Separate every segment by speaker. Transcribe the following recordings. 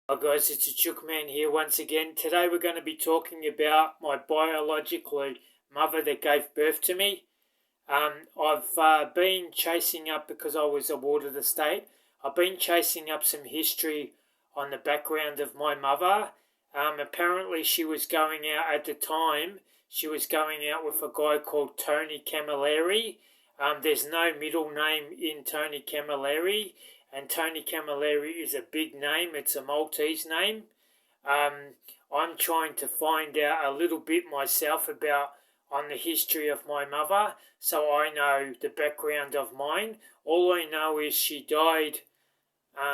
Speaker 1: Hi guys, it's a Chook Man here once again. Today we're going to be talking about my biological mother that gave birth to me. I've been chasing up, because I was a ward of the state, I've been chasing up some history on the background of my mother. Apparently she was going out at the time, she was going out with a guy called Tony Camilleri. There's no middle name in Tony Camilleri, and Tony Camilleri is a big name. It's a Maltese name. I'm trying to find out a little bit myself about on the history of my mother, so I know the background of mine. All I know is she died.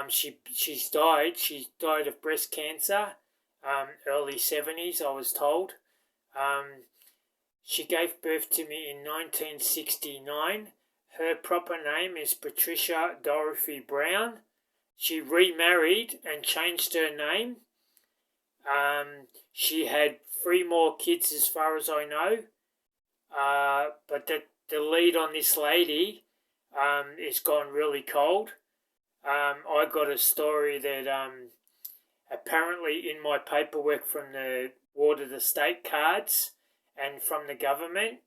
Speaker 1: She's died. She died of breast cancer. Early 70s, I was told. She gave birth to me in 1969. Her proper name is Patricia Dorothy Brown. She remarried and changed her name. She had 3 more kids as far as I know. But the lead on this lady is gone really cold. I got a story that apparently in my paperwork from the ward of the state cards and from the government,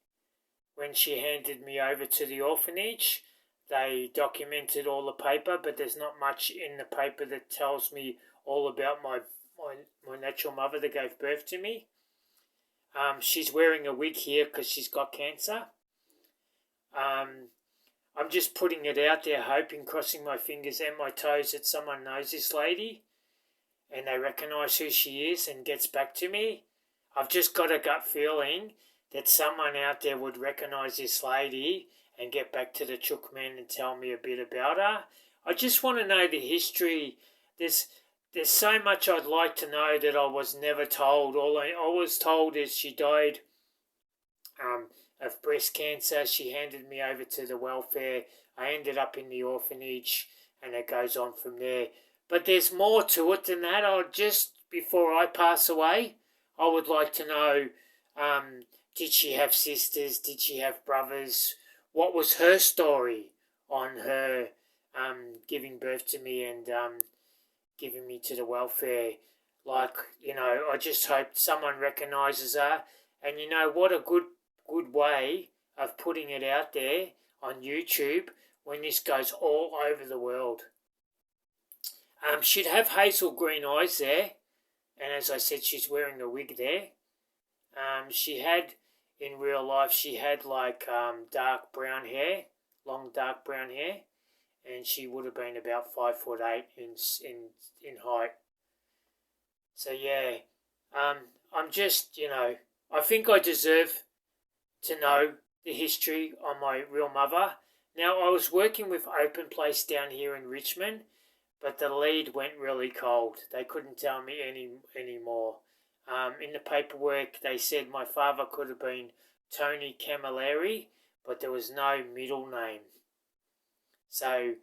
Speaker 1: when she handed me over to the orphanage, they documented all the paper, but there's not much in the paper that tells me all about my natural mother that gave birth to me. She's wearing a wig here because she's got cancer. I'm just putting it out there, hoping, crossing my fingers and my toes, that someone knows this lady and they recognise who she is and gets back to me. I've just got a gut feeling that someone out there would recognise this lady and get back to the Chook Man and tell me a bit about her. I just want to know the history. There's so much I'd like to know that I was never told. All I was told is she died of breast cancer. She handed me over to the welfare. I ended up in the orphanage, and it goes on from there. But there's more to it than that. Before I pass away, I would like to know, did she have sisters? Did she have brothers? What was her story on her giving birth to me and giving me to the welfare? I just hope someone recognises her. And what a good way of putting it out there on YouTube when this goes all over the world. She'd have hazel green eyes there, and as I said, she's wearing a wig there. She had, in real life, she had dark brown hair, long dark brown hair, and she would have been about 5'8" in height. So yeah, I'm just, I think I deserve to know the history on my real mother. Now, I was working with Open Place down here in Richmond, but the lead went really cold. They couldn't tell me any more. In the paperwork, they said my father could have been Tony Camilleri, but there was no middle name. So,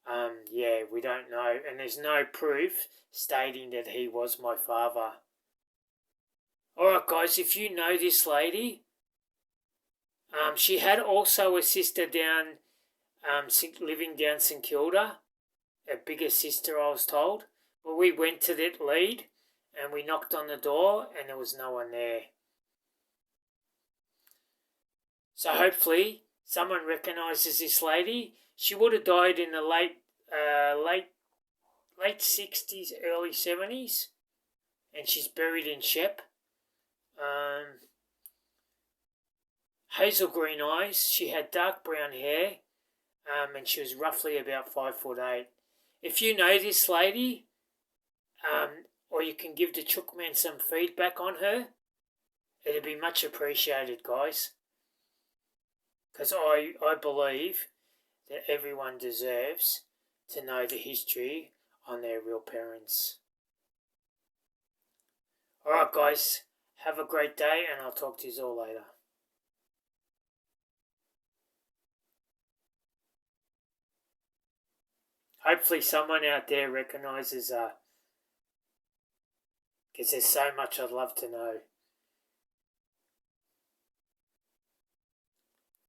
Speaker 1: we don't know. And there's no proof stating that he was my father. Alright guys, if you know this lady, she had also a sister down, living down St Kilda, a bigger sister, I was told. But we went to that lead and we knocked on the door and there was no one there. So hopefully someone recognises this lady. She would have died in the late 60s, early 70s, and she's buried in Shep. Hazel green eyes. She had dark brown hair, and she was roughly about 5'8". If you know this lady, or you can give the Chook Man some feedback on her, it'd be much appreciated, guys. Because I believe that everyone deserves to know the history on their real parents. Alright guys, have a great day and I'll talk to you all later. Hopefully someone out there recognises her, because there's so much I'd love to know.